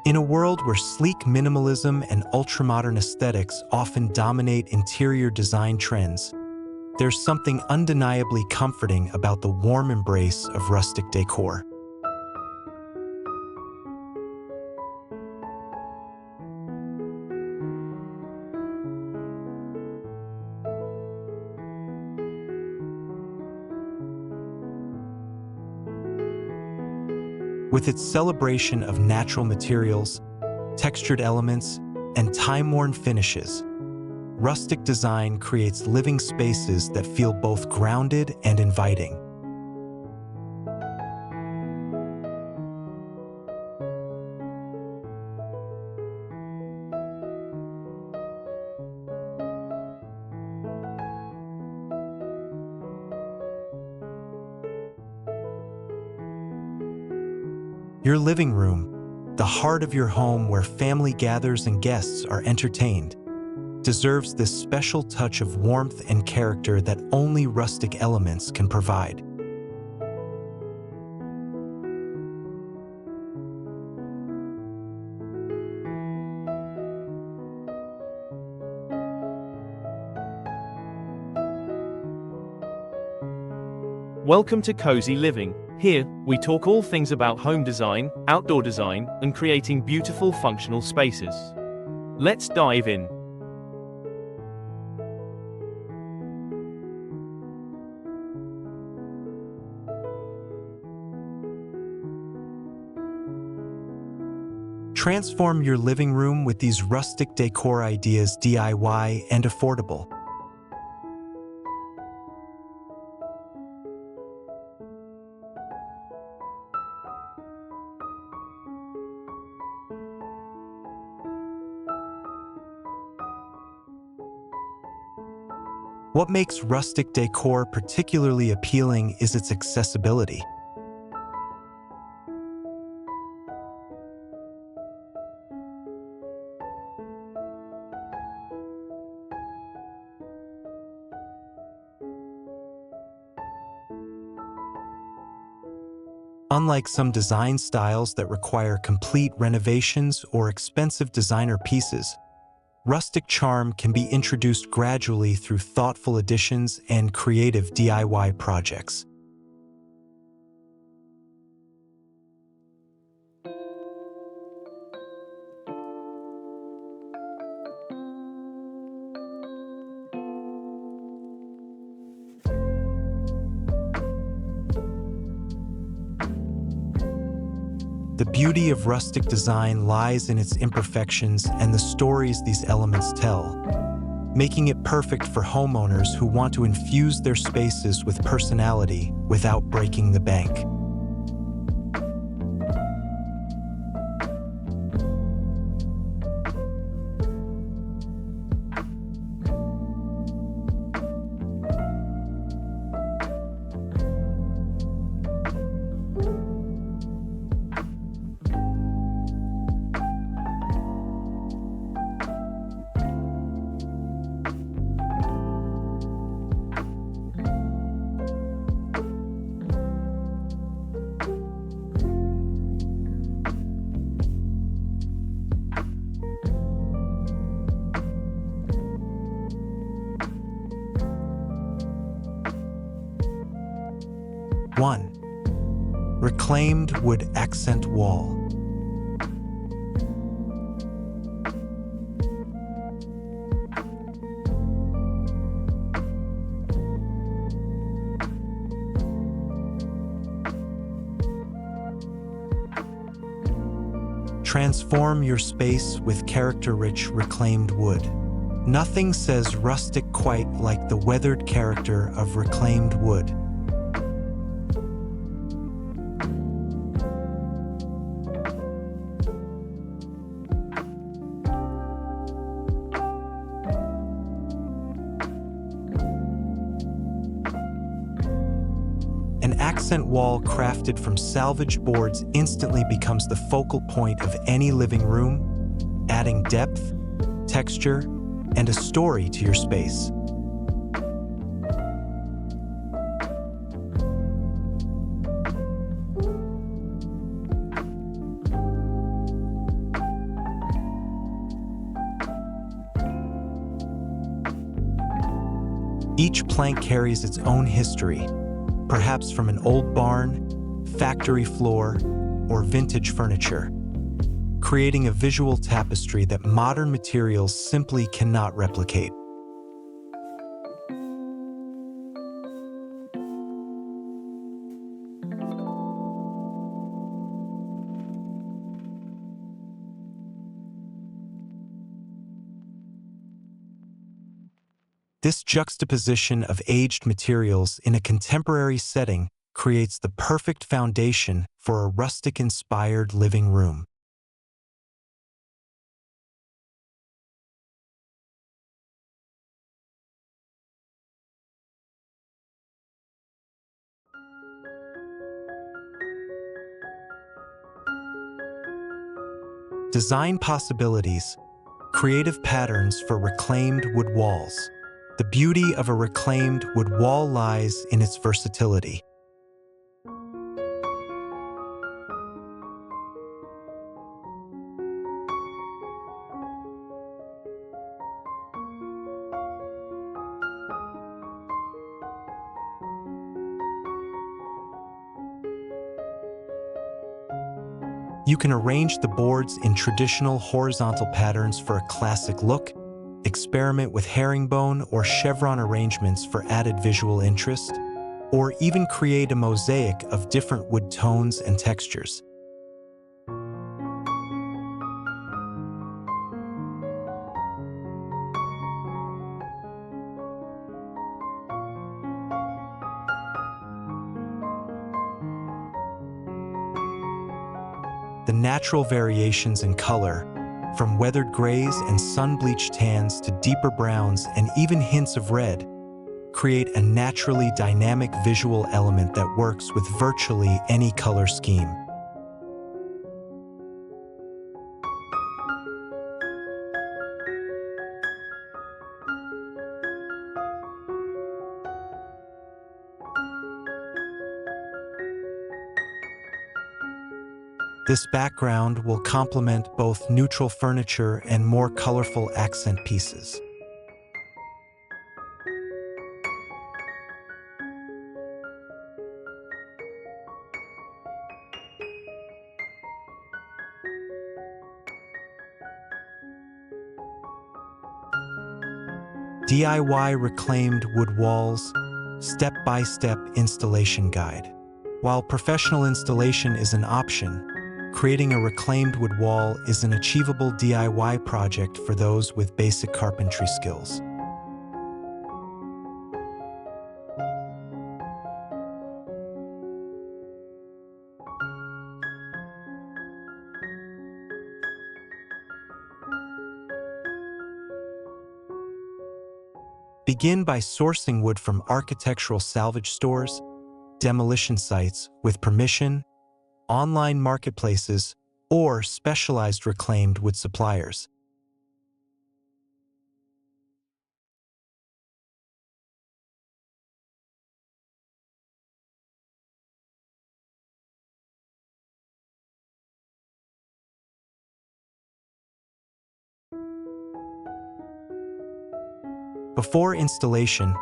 In a world where sleek minimalism and ultramodern aesthetics often dominate interior design trends, there's something undeniably comforting about the warm embrace of rustic decor. With its celebration of natural materials, textured elements, and time-worn finishes, rustic design creates living spaces that feel both grounded and inviting. Your living room, the heart of your home where family gathers and guests are entertained, deserves this special touch of warmth and character that only rustic elements can provide. Welcome to Cozy Living. Here, we talk all things about home design, outdoor design, and creating beautiful functional spaces. Let's dive in. Transform your living room with these rustic decor ideas, DIY and affordable. What makes rustic decor particularly appealing is its accessibility. Unlike some design styles that require complete renovations or expensive designer pieces, rustic charm can be introduced gradually through thoughtful additions and creative DIY projects. The beauty of rustic design lies in its imperfections and the stories these elements tell, making it perfect for homeowners who want to infuse their spaces with personality without breaking the bank. One, reclaimed wood accent wall. Transform your space with character-rich reclaimed wood. Nothing says rustic quite like the weathered character of reclaimed wood. An accent wall crafted from salvaged boards instantly becomes the focal point of any living room, adding depth, texture, and a story to your space. Each plank carries its own history, perhaps from an old barn, factory floor, or vintage furniture, creating a visual tapestry that modern materials simply cannot replicate. This juxtaposition of aged materials in a contemporary setting creates the perfect foundation for a rustic-inspired living room. Design possibilities, creative patterns for reclaimed wood walls. The beauty of a reclaimed wood wall lies in its versatility. You can arrange the boards in traditional horizontal patterns for a classic look, experiment with herringbone or chevron arrangements for added visual interest, or even create a mosaic of different wood tones and textures. The natural variations in color, from weathered grays and sun-bleached tans to deeper browns and even hints of red, create a naturally dynamic visual element that works with virtually any color scheme. This background will complement both neutral furniture and more colorful accent pieces. DIY Reclaimed Wood Walls, Step-by-Step Installation Guide. While professional installation is an option, creating a reclaimed wood wall is an achievable DIY project for those with basic carpentry skills. Begin by sourcing wood from architectural salvage stores, demolition sites with permission, online marketplaces, or specialized reclaimed wood suppliers. Before installation,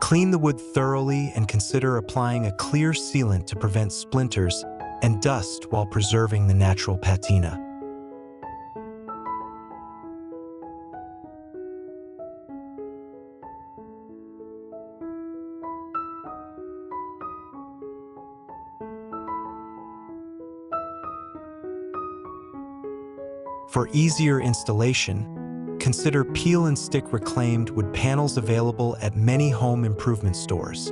clean the wood thoroughly and consider applying a clear sealant to prevent splinters and dust while preserving the natural patina. For easier installation, consider peel and stick reclaimed wood panels available at many home improvement stores,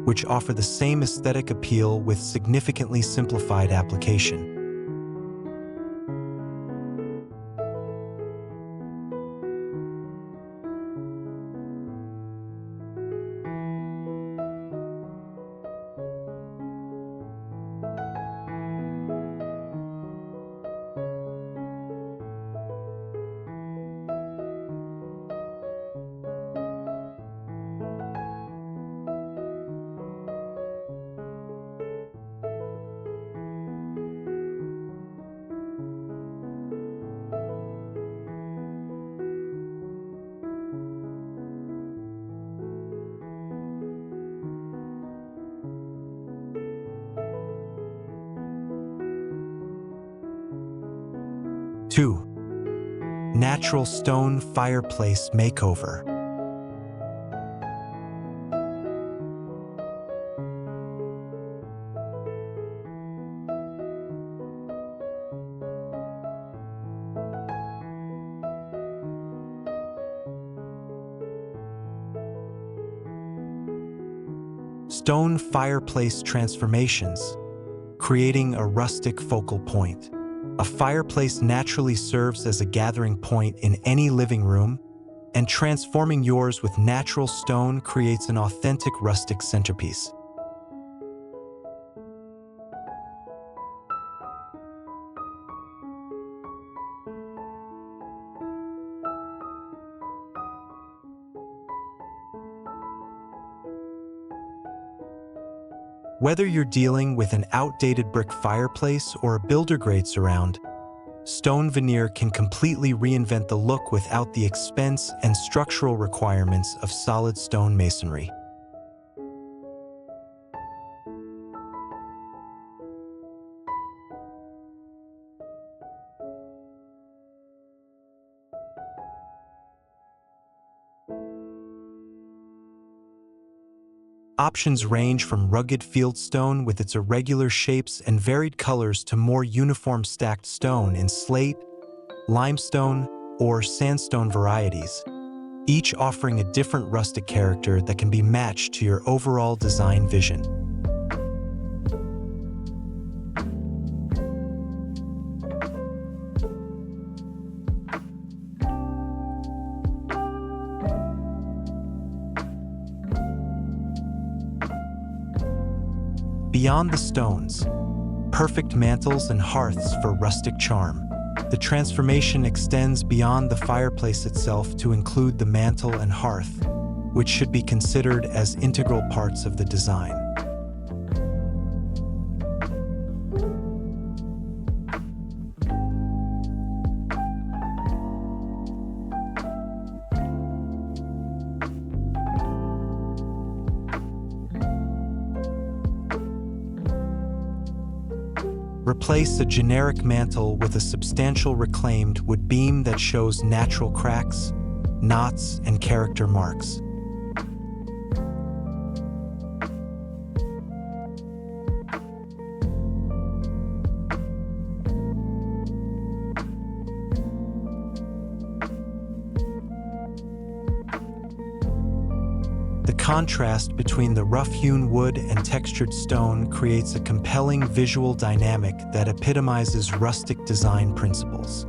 which offer the same aesthetic appeal with significantly simplified application. 2. Natural stone fireplace makeover. Stone fireplace transformations, creating a rustic focal point. A fireplace naturally serves as a gathering point in any living room, and transforming yours with natural stone creates an authentic rustic centerpiece. Whether you're dealing with an outdated brick fireplace or a builder-grade surround, stone veneer can completely reinvent the look without the expense and structural requirements of solid stone masonry. Options range from rugged fieldstone with its irregular shapes and varied colors to more uniform stacked stone in slate, limestone, or sandstone varieties, each offering a different rustic character that can be matched to your overall design vision. Beyond the stones, perfect mantels and hearths for rustic charm, the transformation extends beyond the fireplace itself to include the mantel and hearth, which should be considered as integral parts of the design. Replace a generic mantel with a substantial reclaimed wood beam that shows natural cracks, knots, and character marks. The contrast between the rough-hewn wood and textured stone creates a compelling visual dynamic that epitomizes rustic design principles.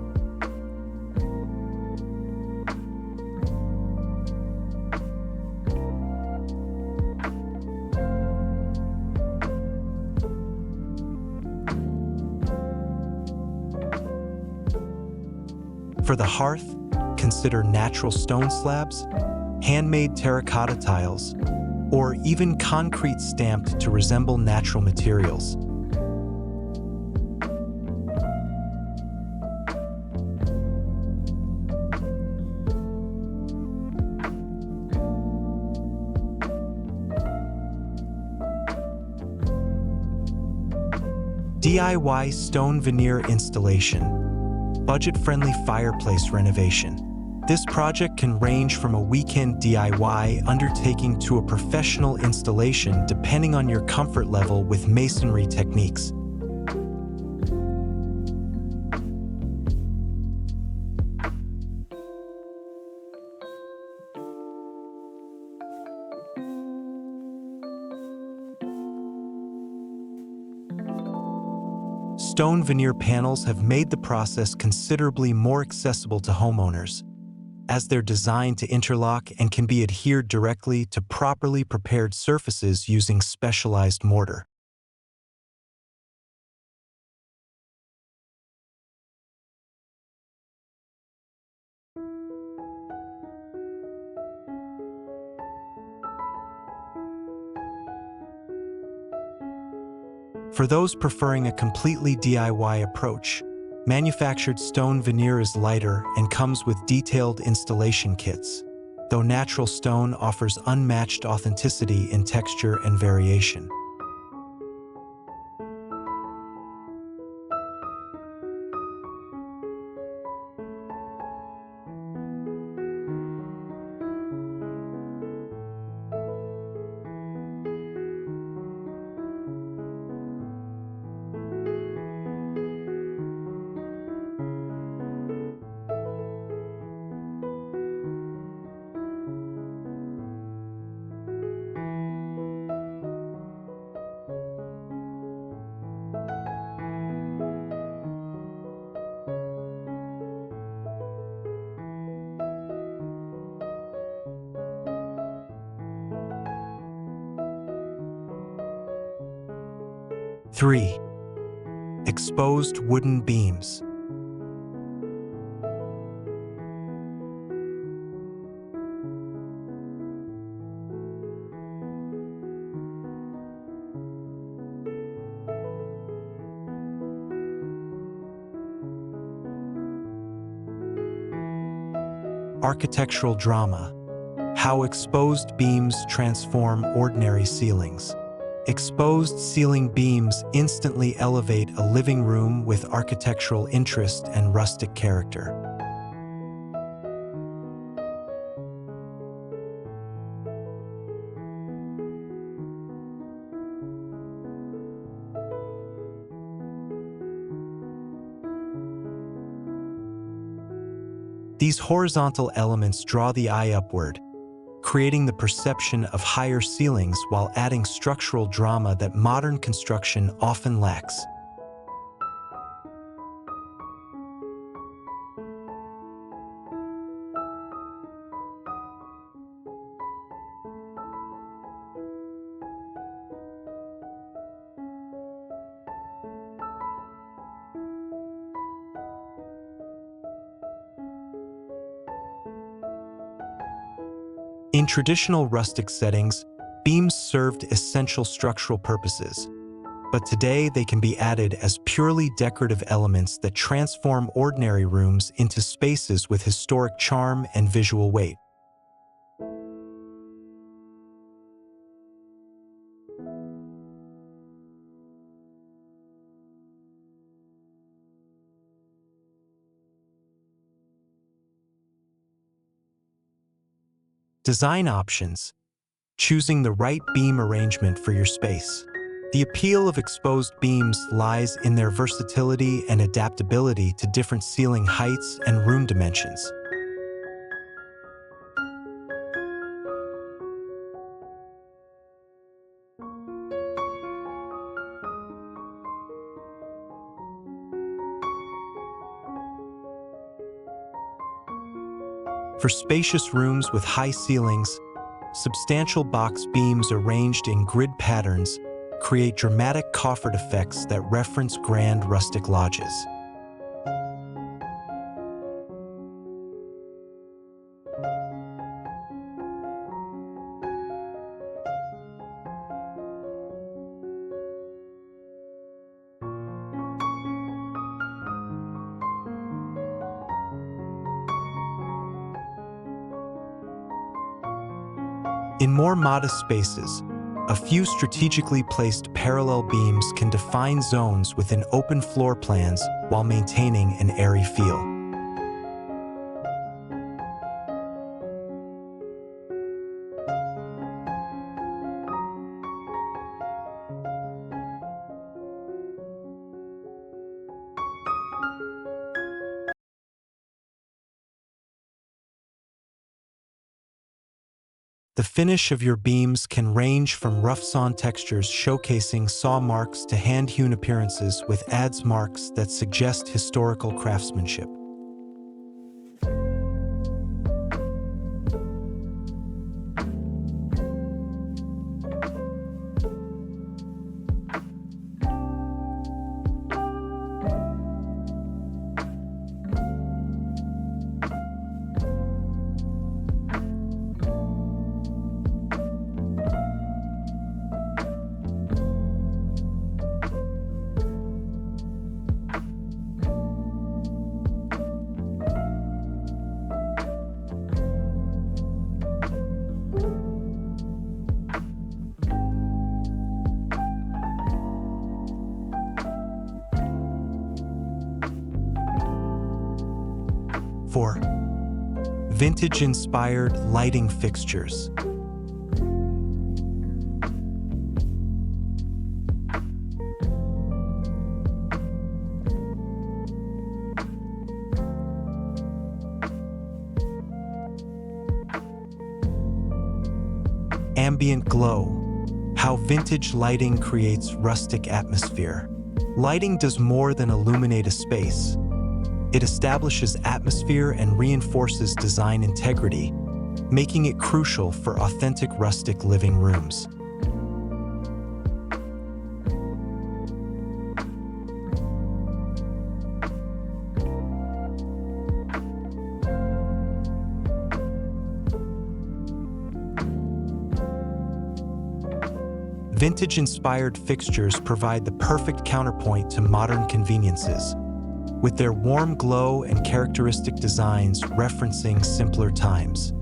For the hearth, consider natural stone slabs, handmade terracotta tiles, or even concrete stamped to resemble natural materials. DIY stone veneer installation, budget-friendly fireplace renovation. This project can range from a weekend DIY undertaking to a professional installation depending on your comfort level with masonry techniques. Stone veneer panels have made the process considerably more accessible to homeowners, as they're designed to interlock and can be adhered directly to properly prepared surfaces using specialized mortar. For those preferring a completely DIY approach, manufactured stone veneer is lighter and comes with detailed installation kits, though natural stone offers unmatched authenticity in texture and variation. 3. Exposed wooden beams. Architectural drama. How exposed beams transform ordinary ceilings. Exposed ceiling beams instantly elevate a living room with architectural interest and rustic character. These horizontal elements draw the eye upward, creating the perception of higher ceilings while adding structural drama that modern construction often lacks. In traditional rustic settings, beams served essential structural purposes, but today they can be added as purely decorative elements that transform ordinary rooms into spaces with historic charm and visual weight. Design options. Choosing the right beam arrangement for your space. The appeal of exposed beams lies in their versatility and adaptability to different ceiling heights and room dimensions. For spacious rooms with high ceilings, substantial box beams arranged in grid patterns create dramatic coffered effects that reference grand rustic lodges. In more modest spaces, a few strategically placed parallel beams can define zones within open floor plans while maintaining an airy feel. The finish of your beams can range from rough-sawn textures showcasing saw marks to hand-hewn appearances with adze marks that suggest historical craftsmanship. For vintage-inspired lighting fixtures. Ambient glow. How vintage lighting creates rustic atmosphere. Lighting does more than illuminate a space. It establishes atmosphere and reinforces design integrity, making it crucial for authentic rustic living rooms. Vintage-inspired fixtures provide the perfect counterpoint to modern conveniences, with their warm glow and characteristic designs referencing simpler times.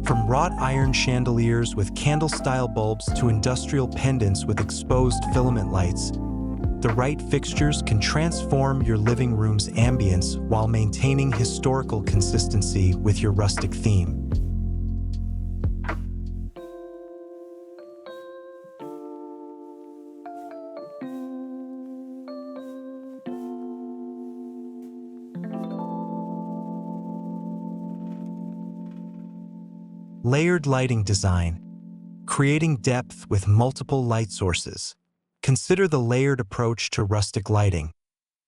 From wrought iron chandeliers with candle-style bulbs to industrial pendants with exposed filament lights, the right fixtures can transform your living room's ambience while maintaining historical consistency with your rustic theme. Layered lighting design, creating depth with multiple light sources. Consider the layered approach to rustic lighting,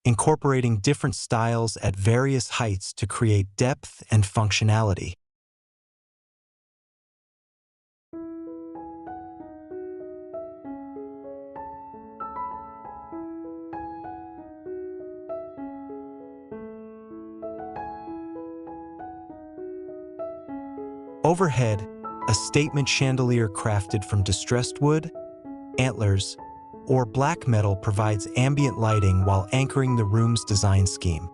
incorporating different styles at various heights to create depth and functionality. Overhead, a statement chandelier crafted from distressed wood, antlers, or black metal provides ambient lighting while anchoring the room's design scheme.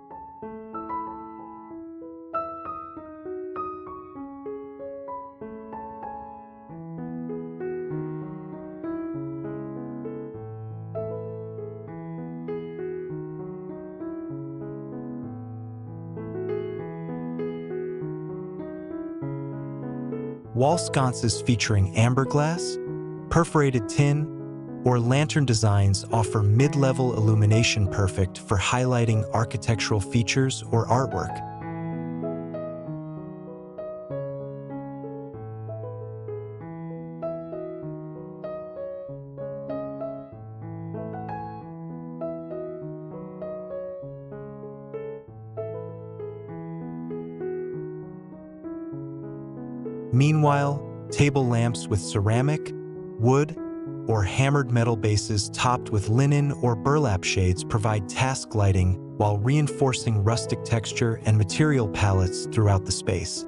Wall sconces featuring amber glass, perforated tin, or lantern designs offer mid-level illumination perfect for highlighting architectural features or artwork. Meanwhile, table lamps with ceramic, wood, or hammered metal bases topped with linen or burlap shades provide task lighting while reinforcing rustic texture and material palettes throughout the space.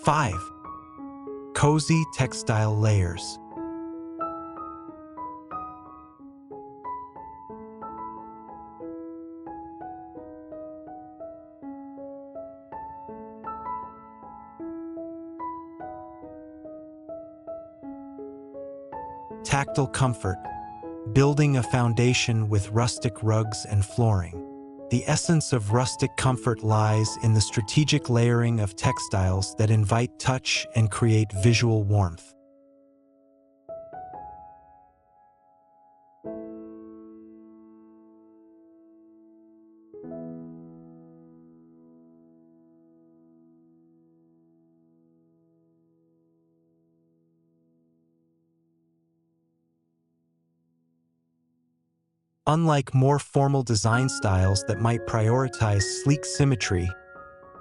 Five, cozy textile layers. Tactile comfort, building a foundation with rustic rugs and flooring. The essence of rustic comfort lies in the strategic layering of textiles that invite touch and create visual warmth. Unlike more formal design styles that might prioritize sleek symmetry,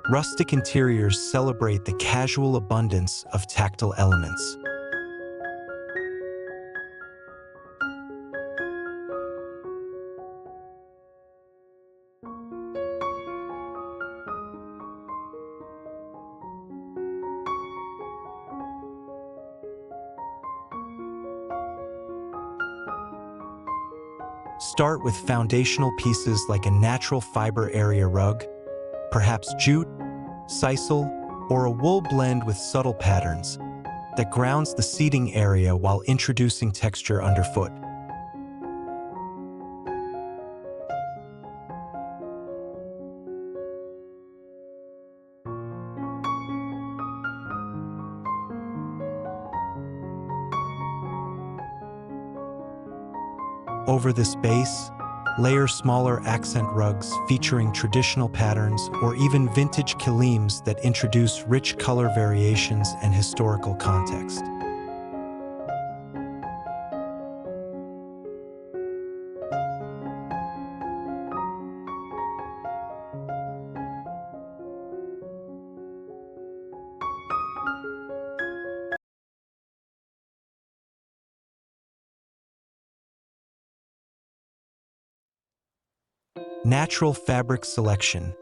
rustic interiors celebrate the casual abundance of tactile elements. Start with foundational pieces like a natural fiber area rug, perhaps jute, sisal, or a wool blend with subtle patterns, that grounds the seating area while introducing texture underfoot. Over this base, layer smaller accent rugs featuring traditional patterns or even vintage kilims that introduce rich color variations and historical context. Natural fabric selection.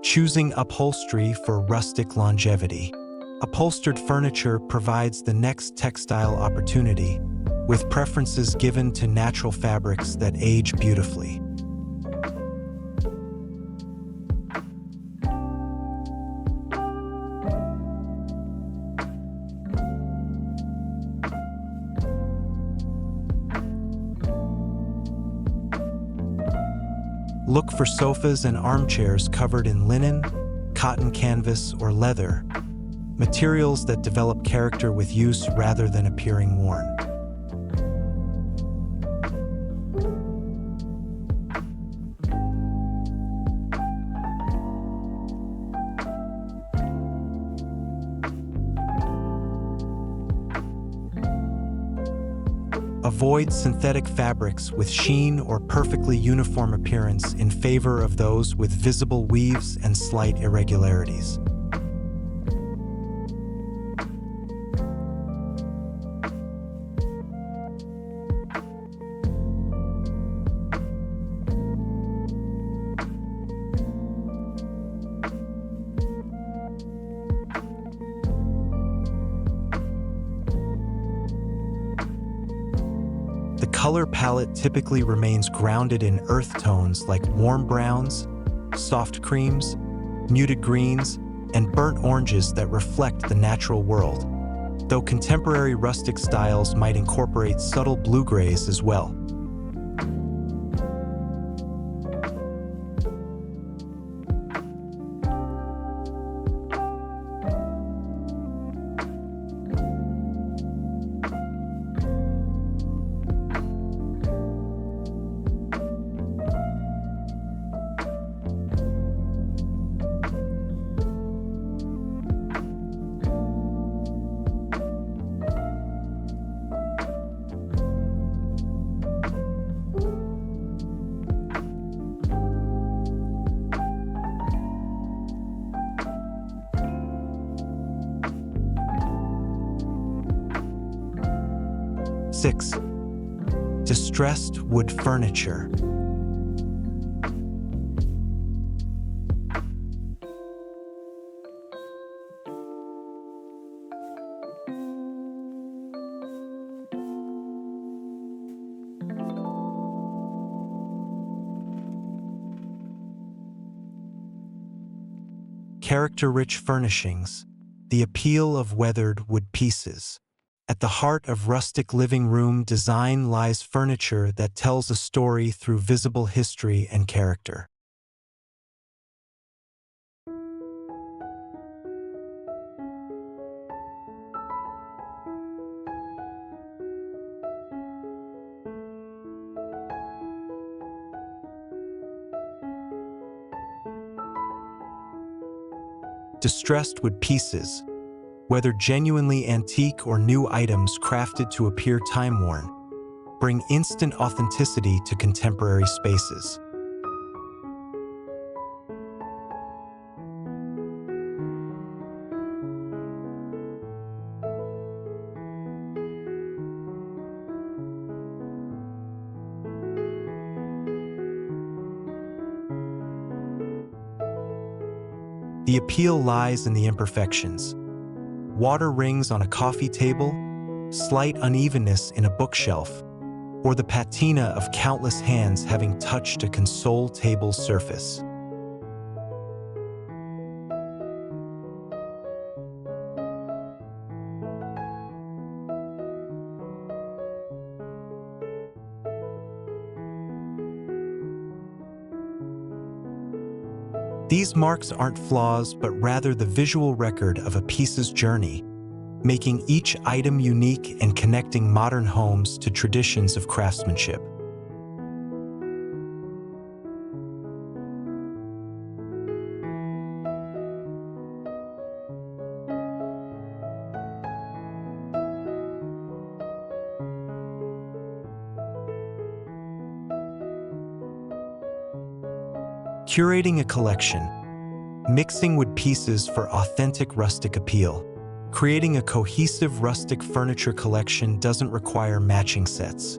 Choosing upholstery for rustic longevity. Upholstered furniture provides the next textile opportunity, with preferences given to natural fabrics that age beautifully. Look for sofas and armchairs covered in linen, cotton canvas, or leather, materials that develop character with use rather than appearing worn. Avoid synthetic fabrics with sheen or perfectly uniform appearance in favor of those with visible weaves and slight irregularities. The color palette typically remains grounded in earth tones like warm browns, soft creams, muted greens, and burnt oranges that reflect the natural world, though contemporary rustic styles might incorporate subtle blue-grays as well. Six, distressed wood furniture. Character-rich furnishings, the appeal of weathered wood pieces. At the heart of rustic living room design lies furniture that tells a story through visible history and character. Distressed wood pieces, whether genuinely antique or new items crafted to appear time-worn, bring instant authenticity to contemporary spaces. The appeal lies in the imperfections. Water rings on a coffee table, slight unevenness in a bookshelf, or the patina of countless hands having touched a console table surface. These marks aren't flaws, but rather the visual record of a piece's journey, making each item unique and connecting modern homes to traditions of craftsmanship. Curating a collection, mixing wood pieces for authentic rustic appeal. Creating a cohesive rustic furniture collection doesn't require matching sets.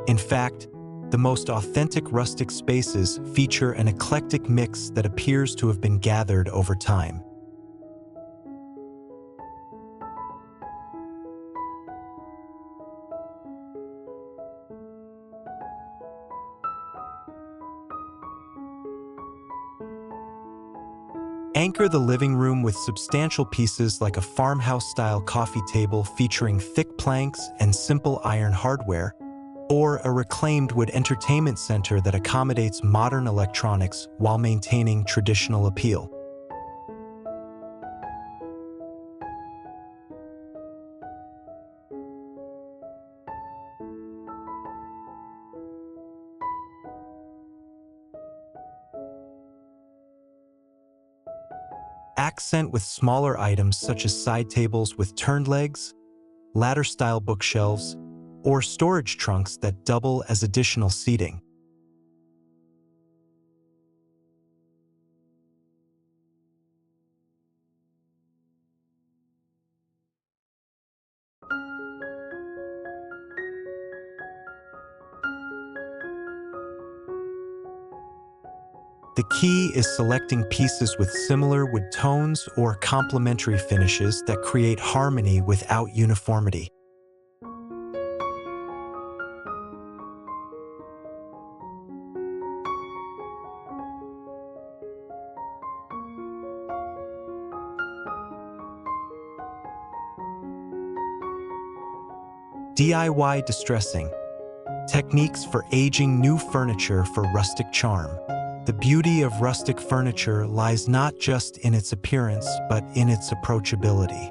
In fact, the most authentic rustic spaces feature an eclectic mix that appears to have been gathered over time. Anchor the living room with substantial pieces like a farmhouse-style coffee table featuring thick planks and simple iron hardware, or a reclaimed wood entertainment center that accommodates modern electronics while maintaining traditional appeal. Accent with smaller items such as side tables with turned legs, ladder-style bookshelves, or storage trunks that double as additional seating. The key is selecting pieces with similar wood tones or complementary finishes that create harmony without uniformity. DIY distressing. Techniques for aging new furniture for rustic charm. The beauty of rustic furniture lies not just in its appearance, but in its approachability.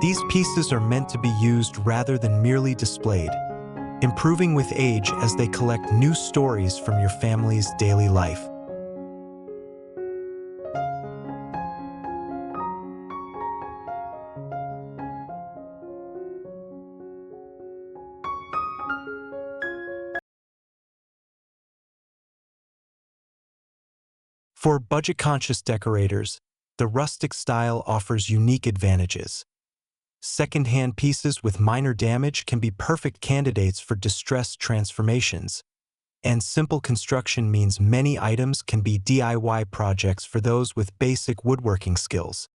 These pieces are meant to be used rather than merely displayed, improving with age as they collect new stories from your family's daily life. For budget-conscious decorators, the rustic style offers unique advantages. Second-hand pieces with minor damage can be perfect candidates for distressed transformations, and simple construction means many items can be DIY projects for those with basic woodworking skills.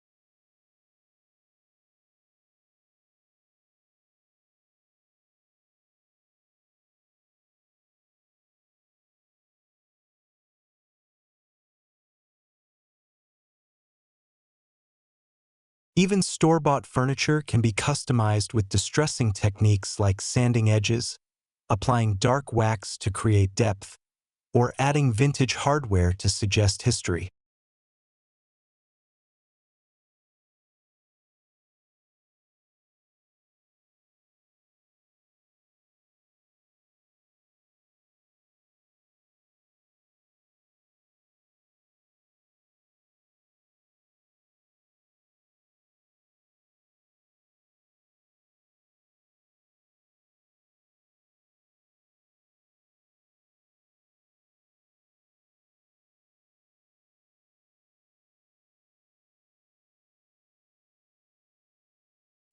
Even store-bought furniture can be customized with distressing techniques like sanding edges, applying dark wax to create depth, or adding vintage hardware to suggest history.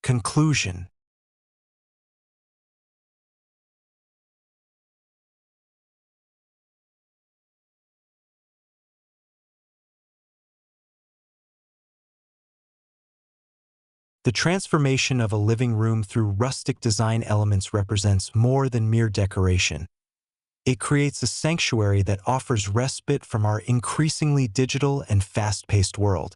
Conclusion. The transformation of a living room through rustic design elements represents more than mere decoration. It creates a sanctuary that offers respite from our increasingly digital and fast-paced world.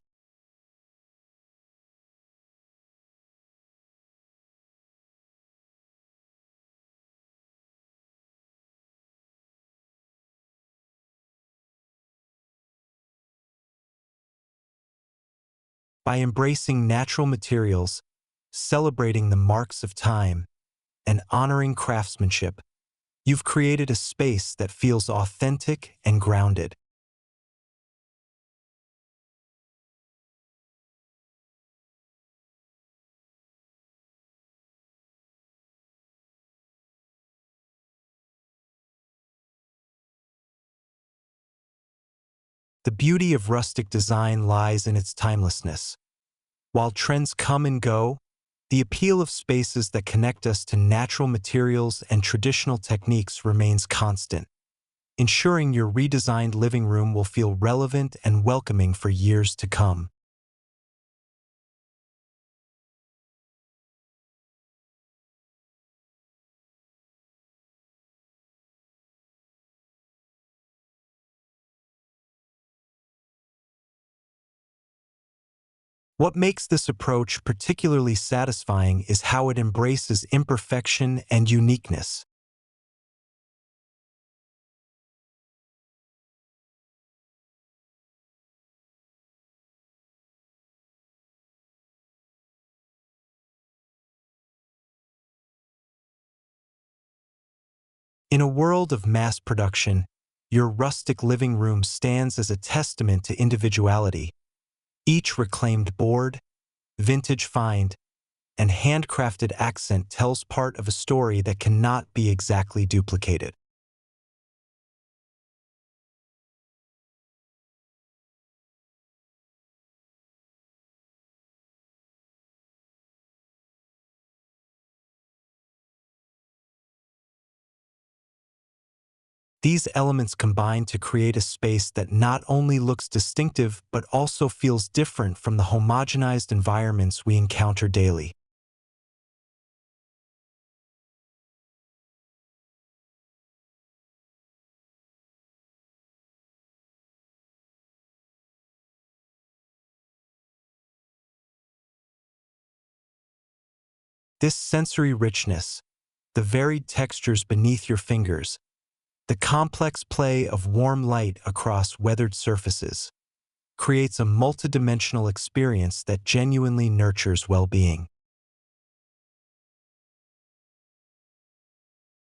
By embracing natural materials, celebrating the marks of time, and honoring craftsmanship, you've created a space that feels authentic and grounded. The beauty of rustic design lies in its timelessness. While trends come and go, the appeal of spaces that connect us to natural materials and traditional techniques remains constant, ensuring your redesigned living room will feel relevant and welcoming for years to come. What makes this approach particularly satisfying is how it embraces imperfection and uniqueness. In a world of mass production, your rustic living room stands as a testament to individuality. Each reclaimed board, vintage find, and handcrafted accent tells part of a story that cannot be exactly duplicated. These elements combine to create a space that not only looks distinctive but also feels different from the homogenized environments we encounter daily. This sensory richness, the varied textures beneath your fingers, the complex play of warm light across weathered surfaces, creates a multidimensional experience that genuinely nurtures well-being.